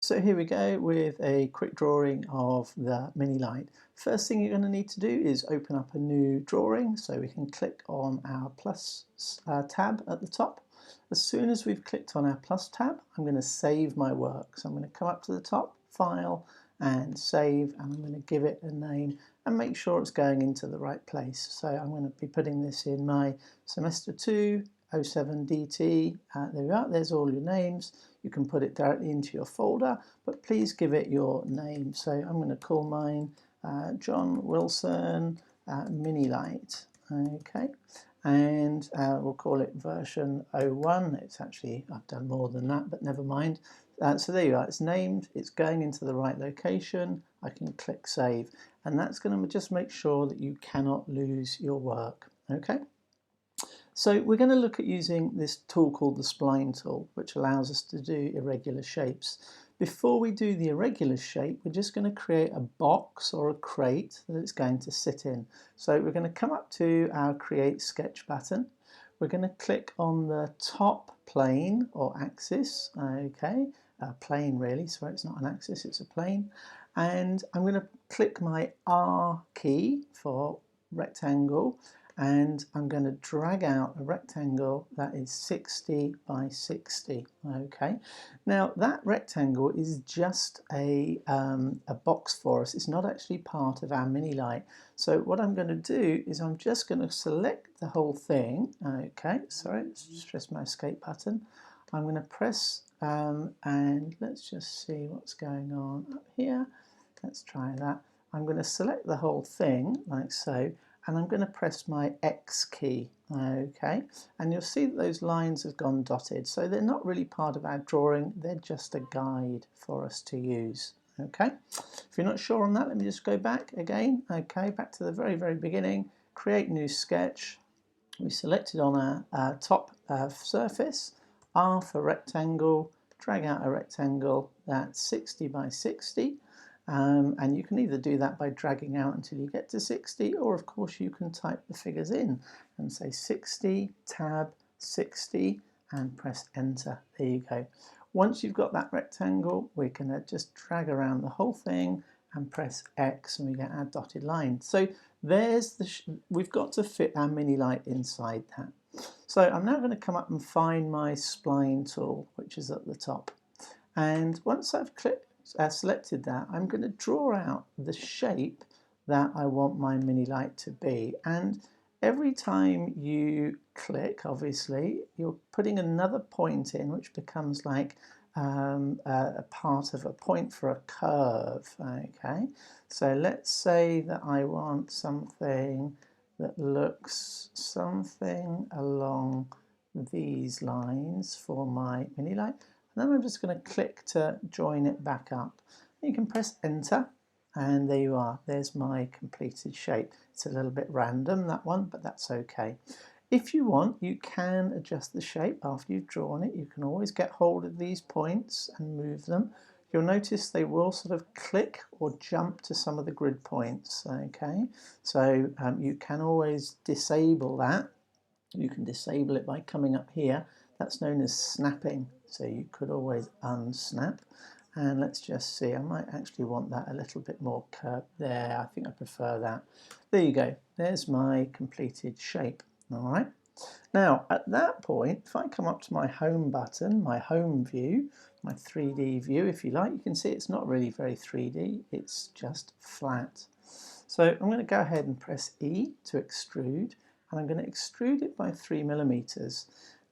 So here we go with a quick drawing of the mini light. First thing you're going to need to do is open up a new drawing, so we can click on our plus tab at the top. As soon as we've clicked on our plus tab, I'm going to save my work. So I'm going to come up to the top, File and Save, and I'm going to give it a name and make sure it's going into the right place. So I'm going to be putting this in my semester 2 07 DT. There we are, there's all your names. You can put it directly into your folder, but please give it your name. So I'm going to call mine John Wilson Minilight. Okay, and we'll call it version 01. It's actually, I've done more than that, but never mind. So there you are, it's named, it's going into the right location. I can click Save, and that's going to just make sure that you cannot lose your work. Okay. So we're going to look at using this tool called the spline tool, which allows us to do irregular shapes. Before we do the irregular shape, we're just going to create a box or a crate that it's going to sit in. So we're going to come up to our Create Sketch button. We're going to click on the top plane or axis, okay, plane really, so it's not an axis, it's a plane. And I'm going to click my R key for rectangle, and I'm going to drag out a rectangle that is 60 by 60. Okay, now that rectangle is just a box for us. It's not actually part of our mini light. So what I'm going to do is I'm just going to select the whole thing. Okay, sorry, let's just press my escape button. I'm going to press and let's just see what's going on up here. Let's try that. I'm going to select the whole thing like so, and I'm going to press my X key, okay, and you'll see that those lines have gone dotted, so they're not really part of our drawing, they're just a guide for us to use. Okay, if you're not sure on that, let me just go back again. Okay, back to the very beginning, create new sketch. We selected on our top surface, R for rectangle, drag out a rectangle that's 60 by 60. And you can either do that by dragging out until you get to 60, or of course you can type the figures in and say 60, tab 60, and press enter. There you go. Once you've got that rectangle, we're going to just drag around the whole thing and press X, and we get our dotted line. So there's we've got to fit our mini light inside that. So I'm now going to come up and find my spline tool, which is at the top. And once I've selected that, I'm going to draw out the shape that I want my mini light to be. And every time you click, obviously, you're putting another point in, which becomes like a part of a point for a curve. Okay, so let's say that I want something that looks something along these lines for my mini light. And then I'm just going to click to join it back up. You can press enter, and there you are. There's my completed shape. It's a little bit random, that one, but that's okay. If you want, you can adjust the shape after you've drawn it. You can always get hold of these points and move them. You'll notice they will sort of click or jump to some of the grid points. Okay, so you can always disable that. You can disable it by coming up here. That's known as snapping, so you could always unsnap. And let's just see, I might actually want that a little bit more curved there. I think I prefer that. There you go, there's my completed shape. All right, now at that point, if I come up to my home button, my home view, my 3D view if you like, you can see it's not really very 3D, it's just flat. So I'm going to go ahead and press E to extrude, and I'm going to extrude it by 3 millimeters.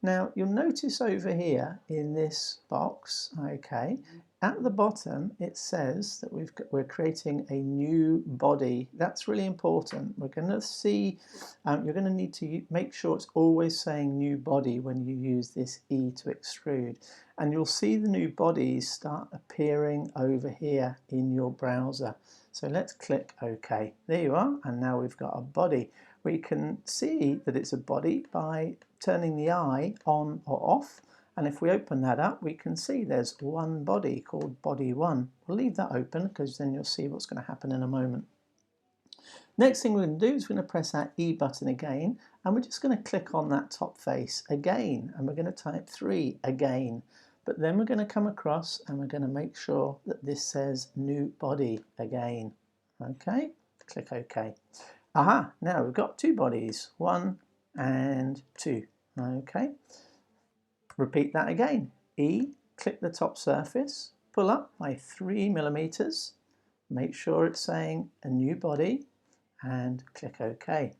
Now you'll notice over here in this box, okay, at the bottom it says that we're creating a new body. That's really important. We're going to see, you're going to need to make sure it's always saying new body when you use this E to extrude. And you'll see the new bodies start appearing over here in your browser. So let's click OK. There you are, and now we've got a body. We can see that it's a body by turning the eye on or off, and if we open that up we can see there's one body called body 1. We'll leave that open because then you'll see what's going to happen in a moment. Next thing we're going to do is we're going to press that E button again, and we're just going to click on that top face again, and we're going to type 3 again. But then we're going to come across and we're going to make sure that this says new body again. Okay, click OK. Aha, now we've got two bodies, 1 and 2. Okay, repeat that again. E, click the top surface, pull up by 3 millimeters, make sure it's saying a new body, and click OK.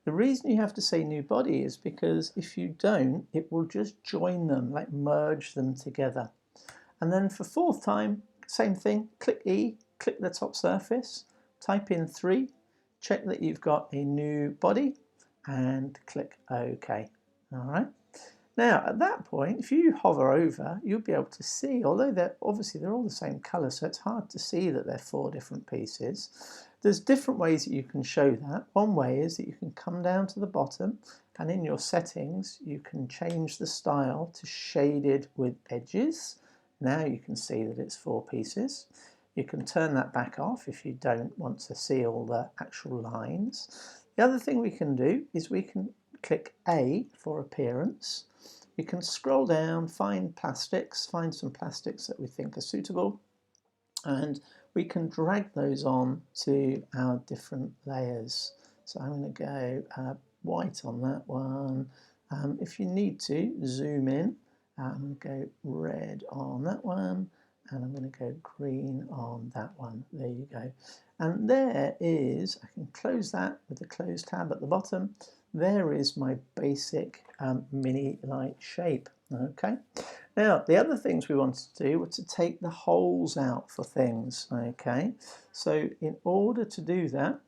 The reason you have to say new body is because if you don't, it will just join them, like merge them together. And then for 4th time, same thing, click E, click the top surface, type in 3, check that you've got a new body, and click OK. All right. Now, at that point, if you hover over, you'll be able to see, although they're all the same colour, so it's hard to see that they're 4 different pieces. There's different ways that you can show that. One way is that you can come down to the bottom, and in your settings, you can change the style to shaded with edges. Now you can see that it's 4 pieces. You can turn that back off if you don't want to see all the actual lines. The other thing we can do is we can click A for appearance. We can scroll down, find plastics, find some plastics that we think are suitable, and we can drag those on to our different layers. So I'm going to go white on that one. If you need to, zoom in. I'm going to go red on that one, and I'm going to go green on that one. There you go. And there is, I can close that with the close tab at the bottom. There is my basic mini light shape. Okay. Now, the other things we wanted to do were to take the holes out for things. Okay. So in order to do that,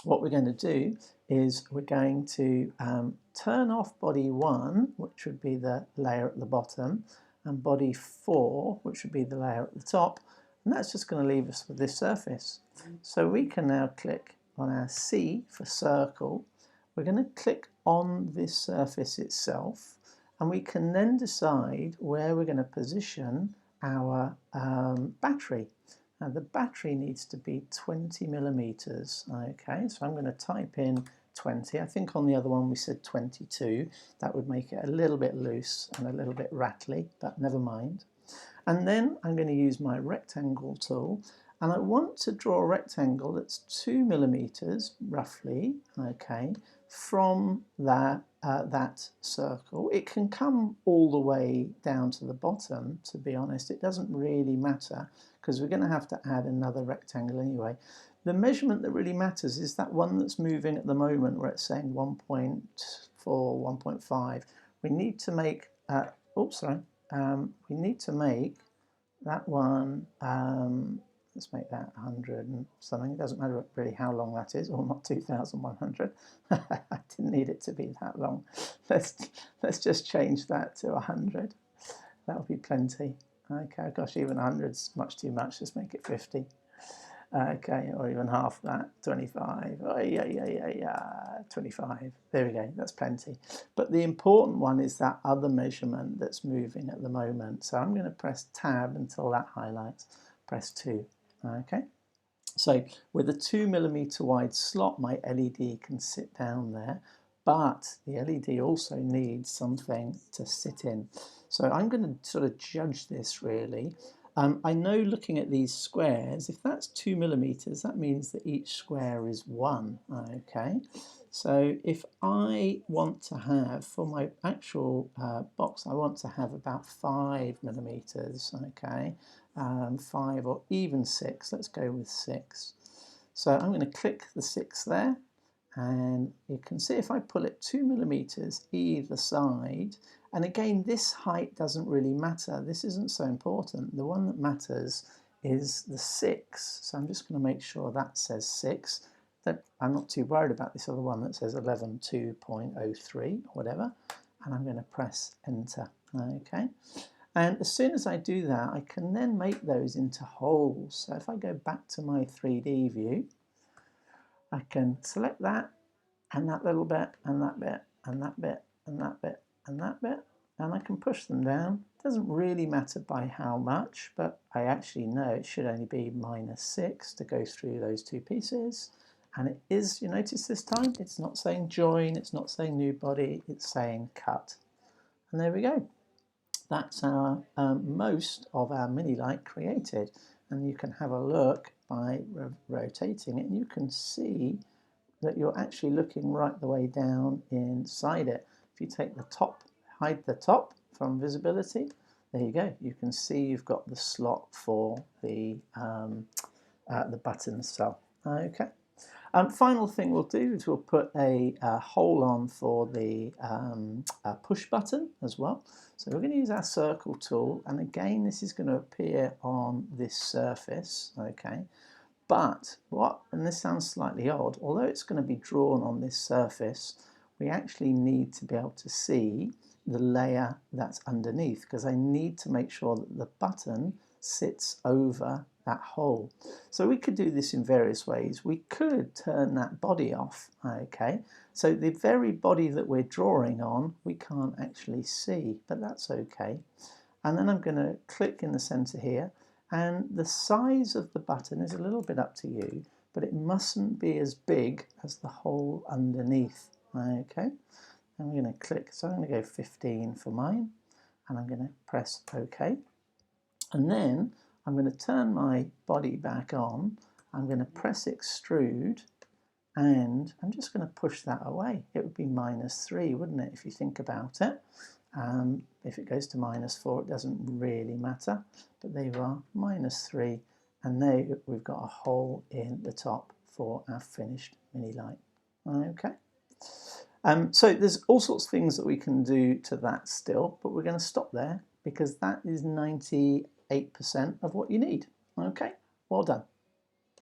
what we're going to do is we're going to turn off body 1, which would be the layer at the bottom, and body 4, which would be the layer at the top, and that's just going to leave us with this surface. So we can now click on our C for circle. We're going to click on this surface itself, and we can then decide where we're going to position our battery. Now the battery needs to be 20 millimeters. Okay, so I'm going to type in 20. I think on the other one we said 22. That would make it a little bit loose and a little bit rattly, but never mind. And then I'm going to use my rectangle tool, and I want to draw a rectangle that's 2 millimeters roughly, okay, from that circle. It can come all the way down to the bottom, to be honest. It doesn't really matter because we're going to have to add another rectangle anyway. The measurement that really matters is that one that's moving at the moment where it's saying 1.4, 1.5. We need to make, we need to make that one, let's make that 100 and something. It doesn't matter really how long that is, or not 2,100. I didn't need it to be that long. Let's just change that to 100. That'll be plenty. Okay, gosh, even 100's much too much. Let's make it 50. Okay, or even half that, 25. Oh, yeah, 25. There we go, that's plenty. But the important one is that other measurement that's moving at the moment. So I'm going to press Tab until that highlights. Press 2. Okay. So with a 2 millimeter wide slot, my LED can sit down there, but the LED also needs something to sit in. So I'm going to sort of judge this really. I know looking at these squares, if that's 2 millimeters, that means that each square is 1. Okay, so if I want to have, for my actual box, I want to have about 5 millimeters. Okay, 5 or even 6. Let's go with 6. So I'm going to click the 6 there, and you can see if I pull it 2 millimeters either side. And again, this height doesn't really matter. This isn't so important. The one that matters is the 6. So I'm just going to make sure that says 6. That I'm not too worried about this other one that says 11.2.03 or whatever. And I'm going to press Enter. Okay. And as soon as I do that, I can then make those into holes. So if I go back to my 3D view, I can select that, and that little bit, and that bit, and that bit, and that bit, and that bit, and I can push them down. It doesn't really matter by how much, but I actually know it should only be -6 to go through those two pieces. And it is, you notice this time, it's not saying join, it's not saying new body, it's saying cut. And there we go. that's our most of our mini light created, and you can have a look by rotating it, and you can see that you're actually looking right the way down inside it. If you take the top, hide the top from visibility, there you go. You can see you've got the slot for the button cell. Okay. Final thing we'll do is we'll put a hole on for the push button as well. So we're going to use our circle tool, and again this is going to appear on this surface, okay? But and this sounds slightly odd, although it's going to be drawn on this surface, we actually need to be able to see the layer that's underneath, because I need to make sure that the button sits over that hole. So we could do this in various ways. We could turn that body off, okay? So the very body that we're drawing on, we can't actually see, but that's okay. And then I'm going to click in the center here, and the size of the button is a little bit up to you, but it mustn't be as big as the hole underneath, okay? I'm going to click, so I'm going to go 15 for mine, and I'm going to press OK. And then I'm going to turn my body back on, I'm going to press extrude, and I'm just going to push that away. It would be -3, wouldn't it, if you think about it? If it goes to -4, it doesn't really matter, but there you are, -3, and there we've got a hole in the top for our finished mini light. Okay. So there's all sorts of things that we can do to that still, but we're going to stop there because that is 98% of what you need. Okay, well done.